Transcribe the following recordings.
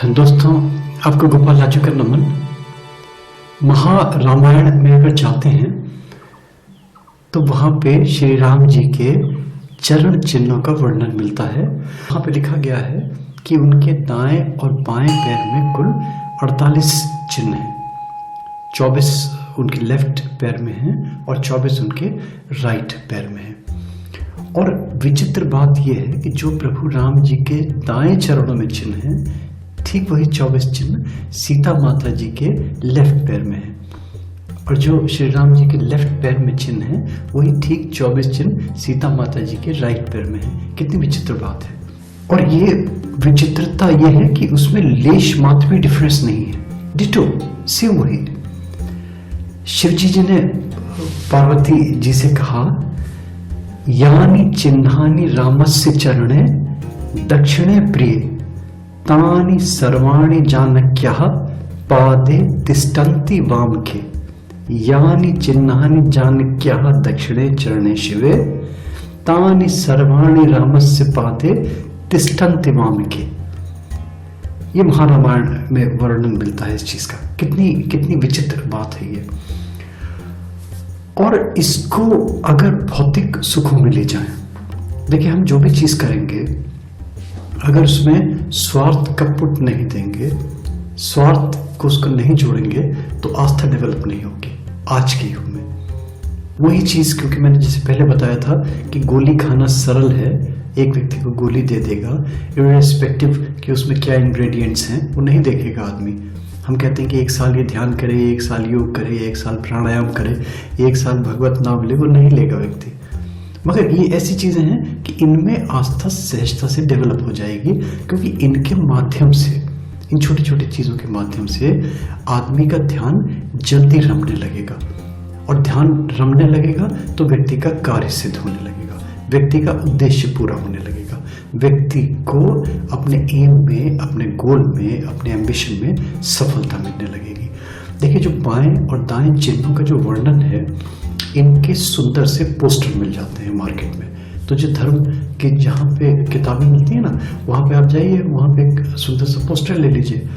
दोस्तों, आपको गोपाल लाजू का नमन। महारामायण में अगर जाते हैं तो वहाँ पे श्री राम जी के चरण चिन्हों का वर्णन मिलता है। वहाँ पे लिखा गया है कि उनके दाएं और बाएं पैर में कुल 48 चिन्ह हैं। 24 उनके लेफ्ट पैर में हैं और 24 उनके राइट पैर में हैं। और विचित्र बात यह है कि जो प्रभु राम जी के दाएं चरणों में चिन्ह हैं, ठीक वही 24 चिन्ह सीता माता जी के लेफ्ट पैर में है। और जो श्री राम जी के लेफ्ट पैर में चिन्ह है, वही ठीक 24 चिन्ह सीता माता जी के राइट पैर में है। कितनी विचित्र बात है। और ये विचित्रता यह है कि उसमें लेश मात्र भी डिफरेंस नहीं है, डिटो सेम वही। शिव जी ने पार्वती जी से कहा, यानी चिन्हानि रामस्य चरणे दक्षिणे प्रिय तानि सर्वाणि जानक्यः पादे तिष्ठन्ति वामके। यानि चिन्हानि जानक्यः दक्षिणे चरणे शिवे तानि सर्वाणि रामस्य पादे तिष्ठन्ति वामके। ये महारामायण में वर्णन मिलता है इस चीज का। कितनी विचित्र बात है ये। और इसको अगर भौतिक सुखों में ले जाएं, देखिए हम जो भी चीज करेंगे, अगर उसमें स्वार्थ का पुट नहीं देंगे, स्वार्थ को उसको नहीं जोड़ेंगे, तो आस्था डेवलप नहीं होगी आज के युग में। वही चीज, क्योंकि मैंने जैसे पहले बताया था कि गोली खाना सरल है, एक व्यक्ति को गोली दे देगा, इर्रेस्पेक्टिव कि उसमें क्या इंग्रेडिएंट्स हैं, वो नहीं देखेगा आदमी। हम कहते हैं कि 1 साल ये ध्यान करे, 1 साल योग करे, 1 साल प्राणायाम करे, 1 साल भगवत नाम ले, वो नहीं लेगा व्यक्ति। मगर ये ऐसी चीजें हैं कि इनमें आस्था सहजता से डेवलप हो जाएगी, क्योंकि इनके माध्यम से, इन छोटी छोटी चीजों के माध्यम से आदमी का ध्यान जल्दी रमने लगेगा। और ध्यान रमने लगेगा तो व्यक्ति का कार्य सिद्ध होने लगेगा, व्यक्ति का उद्देश्य पूरा होने लगेगा, व्यक्ति को अपने एम में, अपने गोल में, अपने एम्बिशन में सफलता मिलने लगेगी। देखिए, जो बाएं और दाएं चिन्हों का जो वर्णन है, इनके सुंदर से पोस्टर मिल जाते हैं मार्केट में। तो जो धर्म के जहाँ पे किताबें मिलती है ना, वहाँ पे आप जाइए, वहाँ पे एक सुंदर सा पोस्टर ले लीजिए,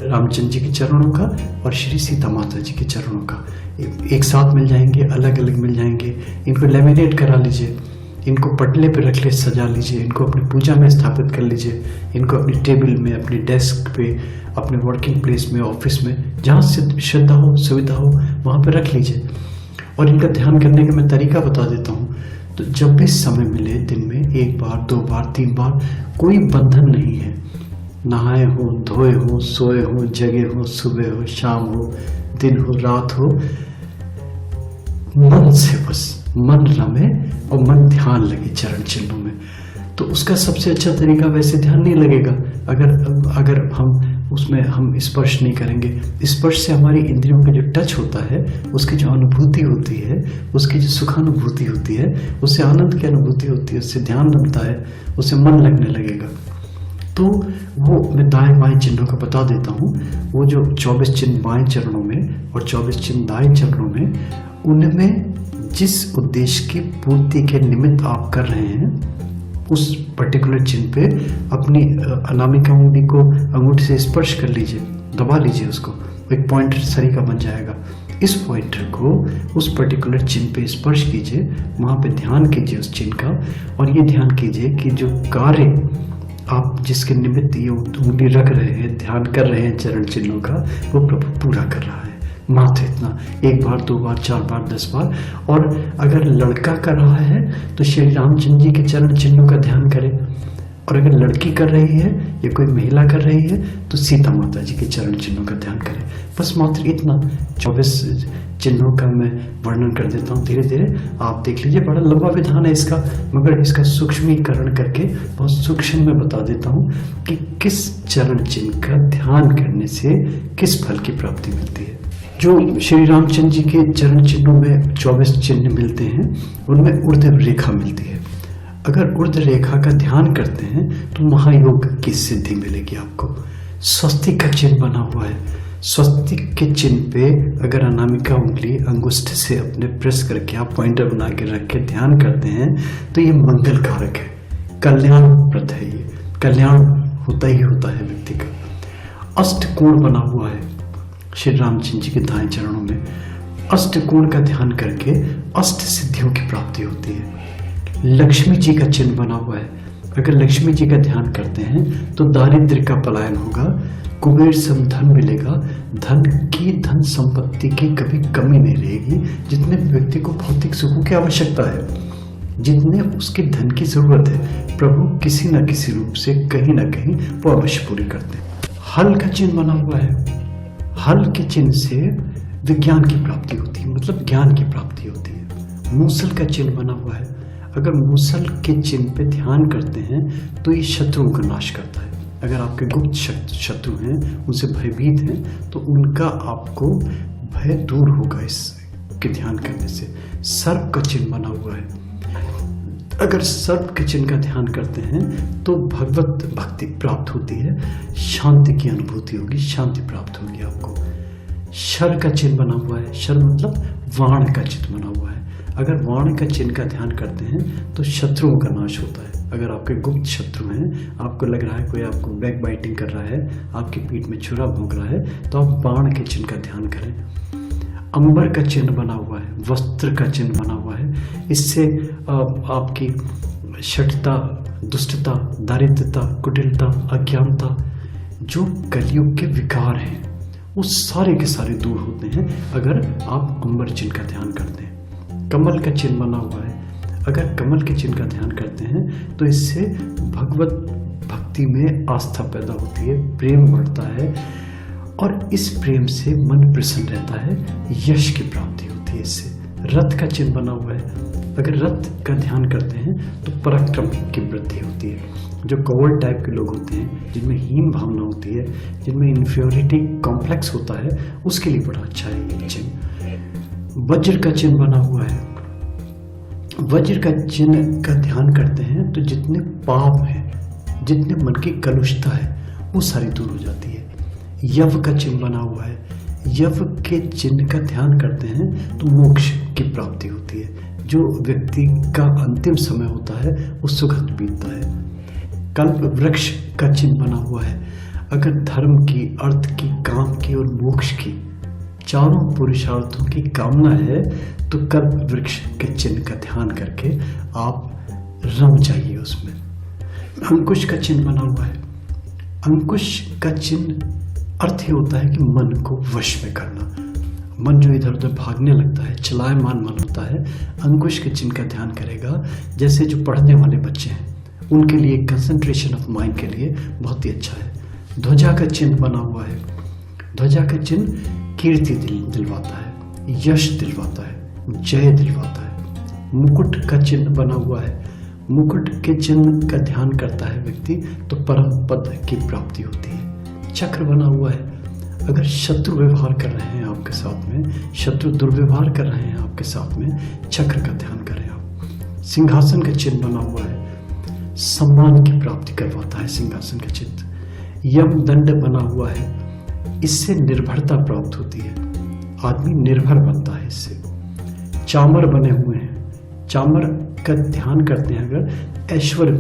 रामचंद्र जी के चरणों का और श्री सीता माता जी के चरणों का। एक साथ मिल जाएंगे, अलग अलग मिल जाएंगे। इनको लेमिनेट करा लीजिए, इनको पटले पे रख ले, सजा लीजिए, इनको अपनी पूजा में स्थापित कर लीजिए, इनको अपनी टेबल में, अपनी डेस्क पे, अपने वर्किंग प्लेस में, ऑफिस में, जहाँ से श्रद्धा हो, सुविधा हो, वहाँ पे रख लीजिए। और इनका ध्यान करने का मैं तरीका बता देता हूँ। तो जब भी समय मिले, दिन में 1 बार, 2 बार, 3 बार, कोई बंधन नहीं है। नहाए हो, धोए हो, सोए हो, जगे हो, सुबह हो, शाम हो, दिन हो, रात हो, मन से बस मन रमे और मन ध्यान लगे चरण चिन्हों में। तो उसका सबसे अच्छा तरीका, वैसे ध्यान नहीं लगेगा अगर हम स्पर्श नहीं करेंगे। स्पर्श से हमारी इंद्रियों का जो टच होता है, उसकी जो अनुभूति होती है, उसकी जो सुखानुभूति होती है, उससे आनंद की अनुभूति होती है, उससे ध्यान लगता है, उससे मन लगने लगेगा। तो वो मैं दाएं बाएं चिन्हों का बता देता हूँ। वो जो 24 चिन्ह बाएं चरणों में और 24 चिन्ह दाएं चरणों में, उनमें जिस उद्देश्य की पूर्ति के निमित्त आप कर रहे हैं, उस पर्टिकुलर चिन्ह पे अपनी अनामिका उंगली को अंगूठे से स्पर्श कर लीजिए, दबा लीजिए उसको, एक पॉइंटर सरीका बन जाएगा। इस पॉइंटर को उस पर्टिकुलर चिन्ह पे स्पर्श कीजिए, वहाँ पे ध्यान कीजिए उस चिन्ह का। और ये ध्यान कीजिए कि जो कार्य आप जिसके निमित्त ये उंगली रख रहे हैं, ध्यान कर रहे हैं चरण चिन्हों का, वो प्रभु पूरा कर रहा है। मात्र इतना, 1 बार, 2 बार, 4 बार, 10 बार। और अगर लड़का कर रहा है तो श्री रामचंद्र जी के चरण चिन्हों का ध्यान करें, और अगर लड़की कर रही है या कोई महिला कर रही है तो सीता माता जी के चरण चिन्हों का ध्यान करें। बस मात्र इतना। 24 चिन्हों का मैं वर्णन कर देता हूँ, धीरे धीरे आप देख लीजिए। बड़ा लंबा विधान है इसका, मगर इसका सूक्ष्मीकरण करके बहुत सूक्ष्म में बता देता हूँ कि किस चरण चिन्ह का ध्यान करने से किस फल की प्राप्ति मिलती है। जो श्री रामचंद्र जी के चरण चिन्हों में 24 चिन्ह मिलते हैं, उनमें ऊर्ध्व रेखा मिलती है। अगर ऊर्ध्व रेखा का ध्यान करते हैं तो महायोग की सिद्धि मिलेगी आपको। स्वस्तिक का चिन्ह बना हुआ है, स्वस्तिक के चिन्ह पे अगर अनामिका उंगली अंगुष्ठ से अपने प्रेस करके आप पॉइंटर बना के रख के ध्यान करते हैं, तो ये मंगल कारक है, कल्याणप्रद है, ये कल्याण होता ही होता है व्यक्ति का। अष्टकोण बना हुआ है श्री रामचंद्र जी के दाएं चरणों में। अष्टकोण का ध्यान करके अष्ट सिद्धियों की प्राप्ति होती है। लक्ष्मी जी का चिन्ह बना हुआ है, अगर लक्ष्मी जी का ध्यान करते हैं तो दारिद्र्य का पलायन होगा, कुबेर सम धन मिलेगा, धन संपत्ति की कभी कमी नहीं रहेगी। जितने व्यक्ति को भौतिक सुखों की आवश्यकता है, जितने उसके धन की जरूरत है, प्रभु किसी न किसी रूप से कहीं ना कहीं वो अवश्य पूरी करते हैं। हल का चिन्ह बना हुआ है, हल के चिन्ह से विज्ञान की प्राप्ति होती है, मतलब ज्ञान की प्राप्ति होती है। मूसल का चिन्ह बना हुआ है, अगर मूसल के चिन्ह पे ध्यान करते हैं तो ये शत्रुओं का नाश करता है। अगर आपके गुप्त शत्रु हैं, उनसे भयभीत हैं, तो उनका आपको भय दूर होगा इसके ध्यान करने से। सर्प का चिन्ह बना हुआ है, अगर सर्प के चिन्ह का ध्यान करते हैं तो भगवत भक्ति प्राप्त होती है, शांति की अनुभूति होगी, शांति प्राप्त होगी आपको। शर का चिन्ह बना हुआ है, शर मतलब वाण का चिन्ह बना हुआ है, अगर वाण का चिन्ह का ध्यान करते हैं तो शत्रुओं का नाश होता है। अगर आपके गुप्त शत्रु हैं, आपको लग रहा है कोई आपको बैक बाइटिंग कर रहा है, आपकी पीठ में छुरा भोंक रहा है, तो आप बाण के चिन्ह का ध्यान करें। अंबर का चिन्ह बना हुआ है, वस्त्र का चिन्ह बना हुआ है, इससे आपकी शठता, दुष्टता, दारिद्रता, कुटिलता, अज्ञानता, जो कलयुग के विकार हैं, वो सारे के सारे दूर होते हैं अगर आप अंबर चिन्ह का ध्यान करते हैं। कमल का चिन्ह बना हुआ है, अगर कमल के चिन्ह का ध्यान करते हैं तो इससे भगवत भक्ति में आस्था पैदा होती है, प्रेम बढ़ता है, और इस प्रेम से मन प्रसन्न रहता है, यश की प्राप्ति होती है इससे। रथ का चिन्ह बना हुआ है, अगर रथ का ध्यान करते हैं तो पराक्रम की वृद्धि होती है। जो कवर्ड टाइप के लोग होते हैं, जिनमें हीन भावना होती है, जिनमें इन्फीरियरिटी कॉम्प्लेक्स होता है, उसके लिए बड़ा अच्छा है ये चिन्ह। वज्र का चिन्ह बना हुआ है, वज्र का चिन्ह का ध्यान करते हैं तो जितने पाप हैं, जितने मन की कलुषता है, वो सारी दूर हो जाती है। यव का चिन्ह बना हुआ है, यव के चिन्ह का ध्यान करते हैं तो मोक्ष की प्राप्ति होती है। जो व्यक्ति का अंतिम समय होता है वो सुखद बीतता है। कल्प वृक्ष का चिन्ह बना हुआ है, अगर धर्म की, अर्थ की, काम की और मोक्ष की चारों पुरुषार्थों की कामना है तो कल्प वृक्ष के चिन्ह का ध्यान करके आप रम जाइए उसमें। अंकुश का चिन्ह बना हुआ है, अंकुश का चिन्ह अर्थ ही होता है कि मन को वश में करना। मन जो इधर उधर भागने लगता है, चलायमान मन होता है, अंकुश के चिन्ह का ध्यान करेगा। जैसे जो पढ़ने वाले बच्चे हैं, उनके लिए कंसंट्रेशन ऑफ माइंड के लिए बहुत ही अच्छा है। ध्वजा का चिन्ह बना हुआ है, ध्वजा का चिन्ह कीर्ति दिलवाता है, यश दिलवाता है, जय दिलवाता है। मुकुट का चिन्ह बना हुआ है, मुकुट के चिन्ह का ध्यान करता है व्यक्ति तो परम पद की प्राप्ति होती है। चक्र बना हुआ है, अगर शत्रु व्यवहार कर रहे हैं आपके साथ में, शत्रु दुर्व्यवहार कर रहे हैं आपके साथ में, चक्र का ध्यान करें आप। सिंहासन का चिन्ह बना हुआ है, सम्मान की प्राप्ति करवाता है सिंहासन का चिन्ह। यम दंड बना हुआ है, इससे निर्भरता प्राप्त होती है, आदमी निर्भर बनता है इससे। चामर बने हुए हैं, चामर का ध्यान करते हैं अगर, ऐश्वर्य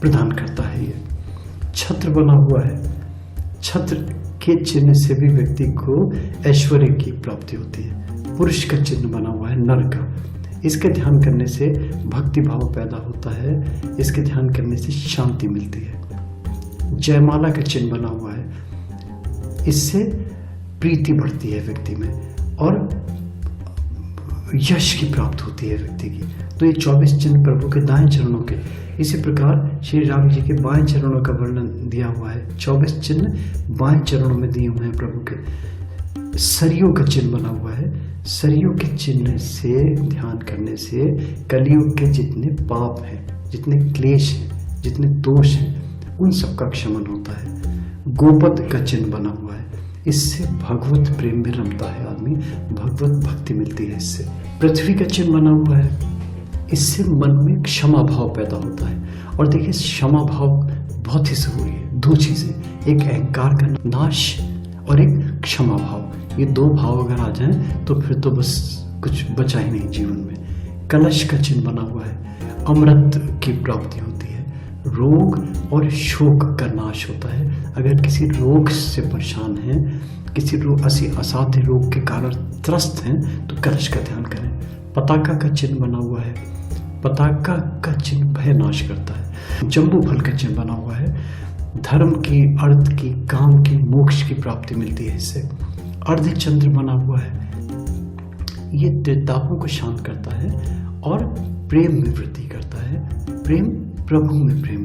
प्रदान करता है ये। छत्र बना हुआ है, छत्र के चिन्ह से भी व्यक्ति को ऐश्वर्य की प्राप्ति होती है। पुरुष का चिन्ह बना हुआ है नर का, इसके ध्यान करने से भक्ति भाव पैदा होता है, इसके ध्यान करने से शांति मिलती है। जयमाला का चिन्ह बना हुआ है, इससे प्रीति बढ़ती है व्यक्ति में और यश की प्राप्ति होती है व्यक्ति की। तो ये 24 चिन्ह प्रभु के दाएं चरणों के, इसी प्रकार श्री राम जी के बाएं चरणों का वर्णन दिया हुआ है। 24 चिन्ह बाएं चरणों में दिए हुए हैं प्रभु के। सरयू का चिन्ह बना हुआ है, सरयू के चिन्ह से ध्यान करने से कलयुग के जितने पाप हैं, जितने क्लेश हैं, जितने दोष हैं, उन सबका क्षमन होता है। गोपद का चिन्ह बना हुआ है, इससे भगवत प्रेम में रमता है आदमी, भगवत भक्ति मिलती है इससे। पृथ्वी का चिन्ह बना हुआ है, इससे मन में क्षमा भाव पैदा होता है। और देखिए क्षमा भाव बहुत ही जरूरी है। दो चीजें, एक अहंकार का नाश और एक क्षमा भाव, ये दो भाव अगर आ जाएं तो फिर तो बस कुछ बचा ही नहीं जीवन में। कलश का चिन्ह बना हुआ है, अमृत की प्राप्ति होती है, रोग और शोक का नाश होता है। अगर किसी रोग से परेशान हैं, किसी असाध्य रोग के कारण त्रस्त हैं, तो कलश का ध्यान करें। पताका का चिन्ह बना हुआ है। पताका का चिन्ह भय नाश करता है। जम्बू फल का चिन्ह बना हुआ है। धर्म की, अर्थ की, काम की, मोक्ष की प्राप्ति मिलती है इससे। अर्धचंद्र बना हुआ है, ये त्रितापों को शांत करता है और प्रेम में वृद्धि करता है। प्रेम, प्रभु में प्रेम,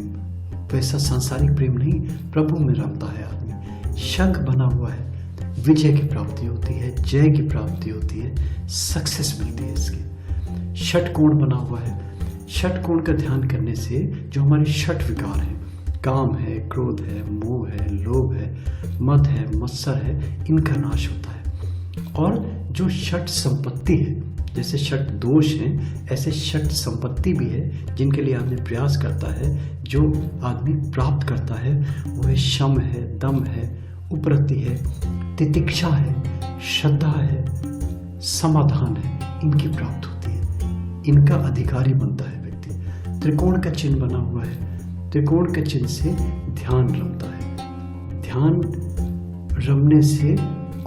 वैसा सांसारिक प्रेम नहीं, प्रभु में रमता है आदमी। शंख बना हुआ है, विजय की प्राप्ति होती है, जय की प्राप्ति होती है, सक्सेस मिलती है इसकी। षटकोण बना हुआ है। षटकोण का ध्यान करने से जो हमारे षट विकार हैं, काम है, क्रोध है, मोह है, लोभ है, मद है, मत्सर है, इनका नाश होता है। और जो षट संपत्ति है, जैसे षट दोष हैं, ऐसे षट संपत्ति भी है जिनके लिए आदमी प्रयास करता है, जो आदमी प्राप्त करता है। वो है शम है, दम है, उपरति है, तितिक्षा है, श्रद्धा है, समाधान है, इनकी प्राप्त होती है। इनका अधिकारी बनता है व्यक्ति। त्रिकोण का चिन्ह बना हुआ है। त्रिकोण के चिन्ह से ध्यान रमता है। ध्यान रमने से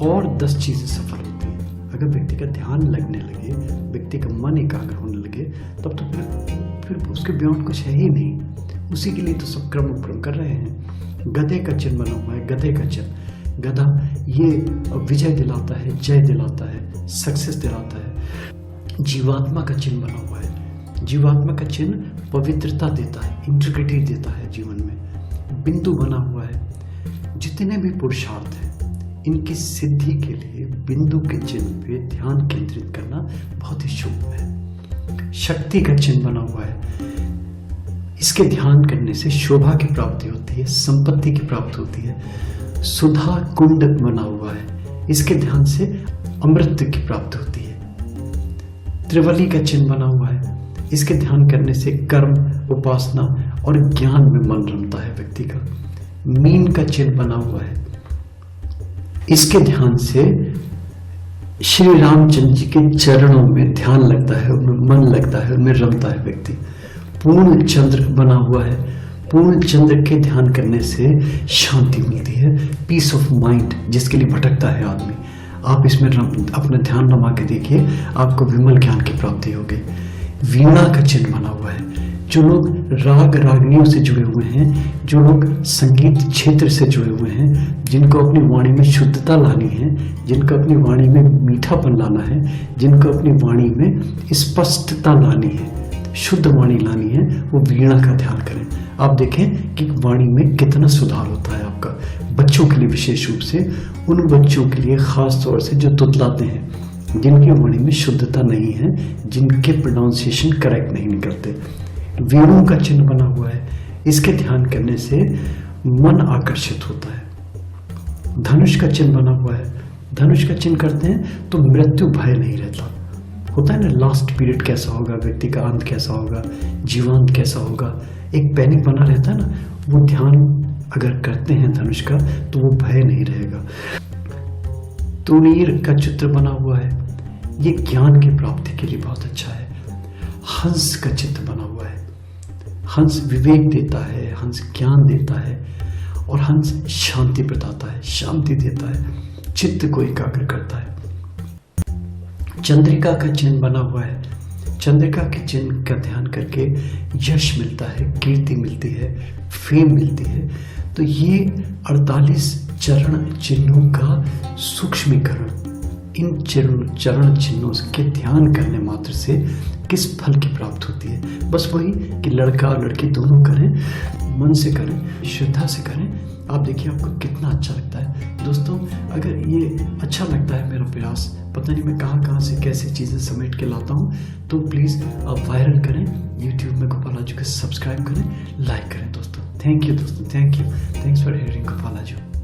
और 10 चीजें सफल होती हैं। अगर व्यक्ति का ध्यान लगने लगे, व्यक्ति का मन एकाग्र होने लगे, तब तो फिर उसके बियॉन्ड कुछ है ही नहीं। उसी के लिए तो सब क्रम उपक्रम कर रहे हैं। गधे का चिन्ह बना हुआ है। गधे का चिन्ह, गधा, ये विजय दिलाता है, जय दिलाता है, सक्सेस दिलाता है। जीवात्मा का चिन्ह बना हुआ है। जीवात्मा का चिन्ह पवित्रता देता है, इंटीग्रिटी देता है जीवन में। बिंदु बना हुआ है। जितने भी पुरुषार्थ हैं, इनकी सिद्धि के लिए बिंदु के चिन्ह पे ध्यान केंद्रित करना बहुत ही शुभ है। शक्ति का चिन्ह बना हुआ है। इसके ध्यान करने से शोभा की प्राप्ति होती है, संपत्ति की प्राप्ति होती है। सुधा कुंड बना हुआ है। इसके ध्यान से अमृत की प्राप्ति होती है। त्रिवली का चिन्ह बना हुआ है। इसके ध्यान करने से कर्म, उपासना और ज्ञान में मन रमता है व्यक्ति का। मीन का चिन्ह बना हुआ है। इसके ध्यान से श्री रामचंद्र जी के चरणों में ध्यान लगता है, उनमें मन लगता है, उनमें रमता है व्यक्ति। पूर्ण चंद्र बना हुआ है। पूर्ण चंद्र के ध्यान करने से शांति मिलती है, पीस ऑफ माइंड, जिसके लिए भटकता है आदमी। आप इसमें अपना ध्यान रमा के देखिए, आपको विमल ज्ञान की प्राप्ति होगी। वीणा का चिन्ह बना हुआ है। जो लोग राग रागनियों से जुड़े हुए हैं, जो लोग संगीत क्षेत्र से जुड़े हुए हैं, जिनको अपनी वाणी में शुद्धता लानी है, जिनको अपनी वाणी में मीठापन लाना है, जिनको अपनी वाणी में स्पष्टता लानी है, शुद्ध वाणी लानी है, वो वीणा का ध्यान करें। आप देखें कि वाणी में कितना सुधार होता है आपका। बच्चों के लिए विशेष रूप से, उन बच्चों के लिए खास तौर से जो तुतलाते हैं, जिनकी वाणी में शुद्धता नहीं है, जिनके प्रोनाउंसिएशन करेक्ट नहीं निकलते। वेणु का चिन्ह बना हुआ है। इसके ध्यान करने से मन आकर्षित होता है। धनुष का चिन्ह बना हुआ है। धनुष का चिन्ह करते हैं तो मृत्यु भय नहीं रहता। होता है ना, लास्ट पीरियड कैसा होगा, व्यक्ति का अंत कैसा होगा, जीवांत कैसा होगा, एक पैनिक बना रहता है ना। वो ध्यान अगर करते हैं धनुष का, तो वो भय नहीं रहेगा। तुणीर का चित्र बना हुआ है। ये ज्ञान की प्राप्ति के लिए बहुत अच्छा है। हंस का चित्र बना हुआ है। हंस विवेक देता है, हंस ज्ञान देता है, और हंस शांति प्रदाता है, शांति देता है, चित्त को एकाग्र करता है। चंद्रिका का चिन्ह बना हुआ है। चंद्रिका के चिन्ह का ध्यान करके यश मिलता है, कीर्ति मिलती है, फेम मिलती है। तो ये 48 चरण चिन्हों का सूक्ष्मीकरण, इन चरण चिन्हों के ध्यान करने मात्र से किस फल की प्राप्ति होती है। बस वही कि लड़का और लड़की दोनों करें, मन से करें, श्रद्धा से करें। आप देखिए आपको कितना अच्छा लगता है। दोस्तों, अगर ये अच्छा लगता है मेरा प्रयास, पता नहीं मैं कहाँ से कैसे चीज़ें समेट के लाता हूँ, तो प्लीज़ आप वायरल करें, यूट्यूब में गोपालाजू को सब्सक्राइब करें, लाइक करें दोस्तों। थैंक यू दोस्तों, thank you, thanks for hearing गोपालाजू।